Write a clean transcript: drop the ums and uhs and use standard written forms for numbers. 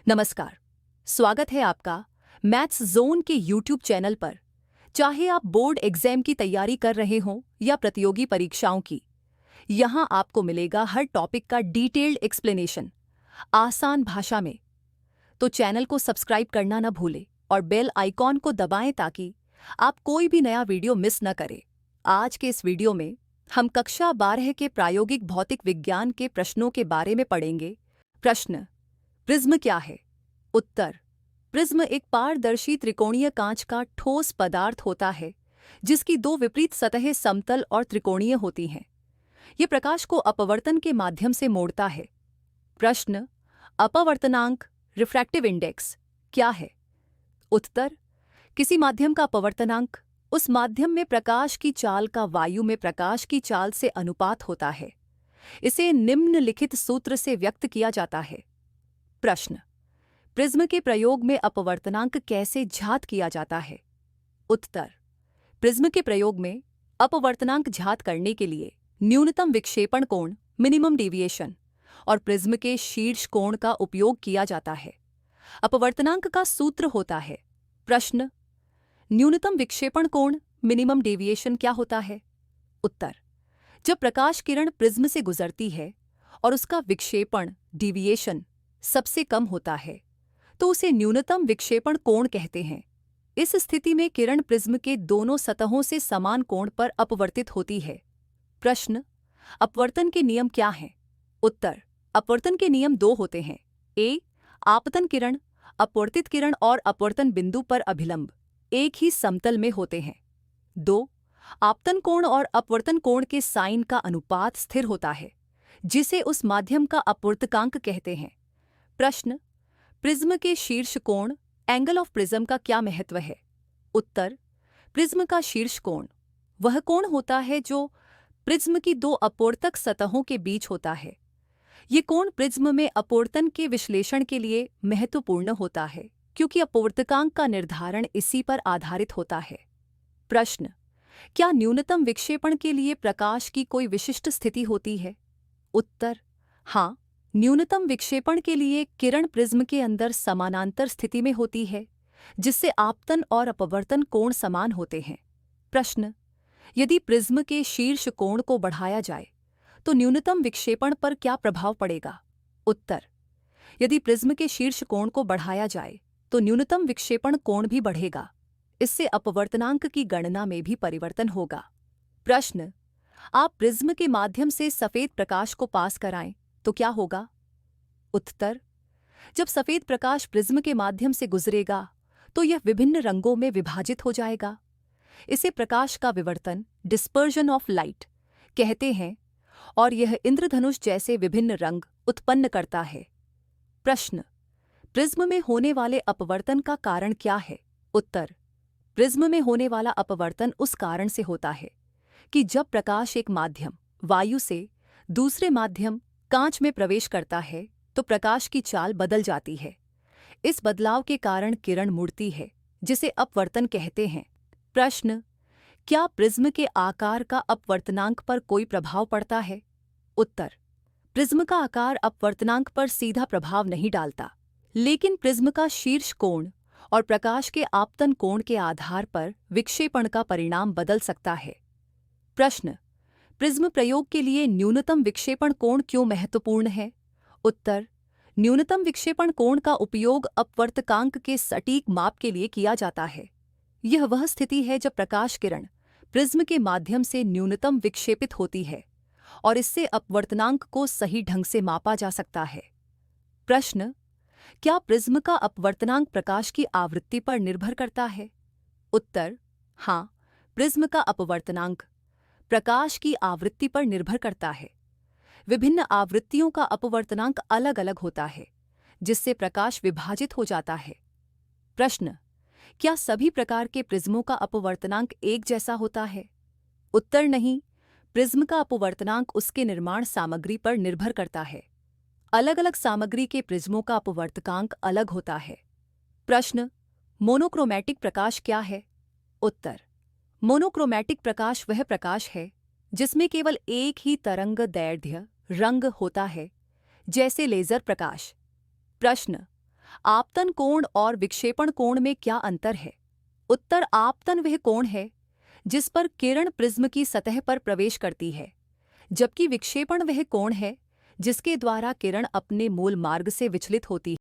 नमस्कार। स्वागत है आपका मैथ्स जोन के यूट्यूब चैनल पर। चाहे आप बोर्ड एग्जाम की तैयारी कर रहे हों या प्रतियोगी परीक्षाओं की, यहाँ आपको मिलेगा हर टॉपिक का डिटेल्ड एक्सप्लेनेशन आसान भाषा में। तो चैनल को सब्सक्राइब करना ना भूलें और बेल आइकॉन को दबाएं ताकि आप कोई भी नया वीडियो मिस न करें। आज के इस वीडियो में हम कक्षा 12 के प्रायोगिक भौतिक विज्ञान के प्रश्नों के बारे में पढ़ेंगे। प्रश्न: प्रिज्म क्या है? उत्तर: प्रिज्म एक पारदर्शी त्रिकोणीय कांच का ठोस पदार्थ होता है जिसकी दो विपरीत सतहें समतल और त्रिकोणीय होती हैं। ये प्रकाश को अपवर्तन के माध्यम से मोड़ता है। प्रश्न: अपवर्तनांक रिफ्रैक्टिव इंडेक्स क्या है? उत्तर: किसी माध्यम का अपवर्तनांक उस माध्यम में प्रकाश की चाल का वायु में प्रकाश की चाल से अनुपात होता है। इसे निम्नलिखित सूत्र से व्यक्त किया जाता है। प्रश्न: प्रिज्म के प्रयोग में अपवर्तनांक कैसे ज्ञात किया जाता है? उत्तर: प्रिज्म के प्रयोग में अपवर्तनांक ज्ञात करने के लिए न्यूनतम विक्षेपण कोण मिनिमम डेविएशन और प्रिज्म के शीर्ष कोण का उपयोग किया जाता है। अपवर्तनांक का सूत्र होता है। प्रश्न: न्यूनतम विक्षेपण कोण मिनिमम डेविएशन क्या होता है? उत्तर: जब प्रकाश किरण प्रिज्म से गुजरती है और उसका विक्षेपण डेविएशन सबसे कम होता है तो उसे न्यूनतम विक्षेपण कोण कहते हैं। इस स्थिति में किरण प्रिज्म के दोनों सतहों से समान कोण पर अपवर्तित होती है। प्रश्न: अपवर्तन के नियम क्या हैं? उत्तर: अपवर्तन के नियम दो होते हैं। ए. आपतन किरण, अपवर्तित किरण और अपवर्तन बिंदु पर अभिलंब एक ही समतल में होते हैं। 2. आपतन कोण और अपवर्तन कोण के साइन का अनुपात स्थिर होता है जिसे उस माध्यम का अपवर्तकांक कहते हैं। प्रश्न: प्रिज्म के शीर्ष कोण एंगल ऑफ प्रिज्म का क्या महत्व है? उत्तर: प्रिज्म का शीर्ष कोण वह कोण होता है जो प्रिज्म की दो अपवर्तक सतहों के बीच होता है। ये कोण प्रिज्म में अपवर्तन के विश्लेषण के लिए महत्वपूर्ण होता है क्योंकि अपवर्तकांक का निर्धारण इसी पर आधारित होता है। प्रश्न: क्या न्यूनतम विक्षेपण के लिए प्रकाश की कोई विशिष्ट स्थिति होती है? उत्तर: हाँ। न्यूनतम विक्षेपण के लिए किरण प्रिज्म के अंदर समानांतर स्थिति में होती है जिससे आपतन और अपवर्तन कोण समान होते हैं। प्रश्न: यदि प्रिज्म के शीर्ष कोण को बढ़ाया जाए तो न्यूनतम विक्षेपण पर क्या प्रभाव पड़ेगा? उत्तर: यदि प्रिज्म के शीर्ष कोण को बढ़ाया जाए तो न्यूनतम विक्षेपण कोण भी बढ़ेगा। इससे अपवर्तनांक की गणना में भी परिवर्तन होगा। प्रश्न: आप प्रिज्म के माध्यम से सफेद प्रकाश को पास कराएं तो क्या होगा? उत्तर: जब सफेद प्रकाश प्रिज्म के माध्यम से गुजरेगा तो यह विभिन्न रंगों में विभाजित हो जाएगा। इसे प्रकाश का विवर्तन डिस्पर्जन ऑफ लाइट कहते हैं और यह इंद्रधनुष जैसे विभिन्न रंग उत्पन्न करता है। प्रश्न: प्रिज्म में होने वाले अपवर्तन का कारण क्या है? उत्तर: प्रिज्म में होने वाला अपवर्तन उस कारण से होता है कि जब प्रकाश एक माध्यम वायु से दूसरे माध्यम कांच में प्रवेश करता है तो प्रकाश की चाल बदल जाती है। इस बदलाव के कारण किरण मुड़ती है जिसे अपवर्तन कहते हैं। प्रश्न: क्या प्रिज्म के आकार का अपवर्तनांक पर कोई प्रभाव पड़ता है? उत्तर: प्रिज्म का आकार अपवर्तनांक पर सीधा प्रभाव नहीं डालता, लेकिन प्रिज्म का शीर्ष कोण और प्रकाश के आपतन कोण के आधार पर विक्षेपण का परिणाम बदल सकता है। प्रश्न: प्रिज्म प्रयोग के लिए न्यूनतम विक्षेपण कोण क्यों महत्वपूर्ण है? उत्तर: न्यूनतम विक्षेपण कोण का उपयोग अपवर्तकांक के सटीक माप के लिए किया जाता है। यह वह स्थिति है जब प्रकाश किरण प्रिज्म के माध्यम से न्यूनतम विक्षेपित होती है और इससे अपवर्तनांक को सही ढंग से मापा जा सकता है। प्रश्न: क्या प्रिज्म का अपवर्तनांक प्रकाश की आवृत्ति पर निर्भर करता है? उत्तर: हाँ। प्रिज्म का अपवर्तनांक प्रकाश की आवृत्ति पर निर्भर करता है। विभिन्न आवृत्तियों का अपवर्तनांक अलग अलग होता है जिससे प्रकाश विभाजित हो जाता है। प्रश्न: क्या सभी प्रकार के प्रिज्मों का अपवर्तनांक एक जैसा होता है? उत्तर: नहीं। प्रिज्म का अपवर्तनांक उसके निर्माण सामग्री पर निर्भर करता है। अलग अलग सामग्री के प्रिज्मों का अपवर्तकांक अलग होता है। प्रश्न: मोनोक्रोमैटिक प्रकाश क्या है? उत्तर: मोनोक्रोमैटिक प्रकाश वह प्रकाश है जिसमें केवल एक ही तरंगदैर्ध्य रंग होता है, जैसे लेजर प्रकाश। प्रश्न: आपतन कोण और विक्षेपण कोण में क्या अंतर है? उत्तर: आपतन वह कोण है जिस पर किरण प्रिज्म की सतह पर प्रवेश करती है, जबकि विक्षेपण वह कोण है जिसके द्वारा किरण अपने मूल मार्ग से विचलित होती है।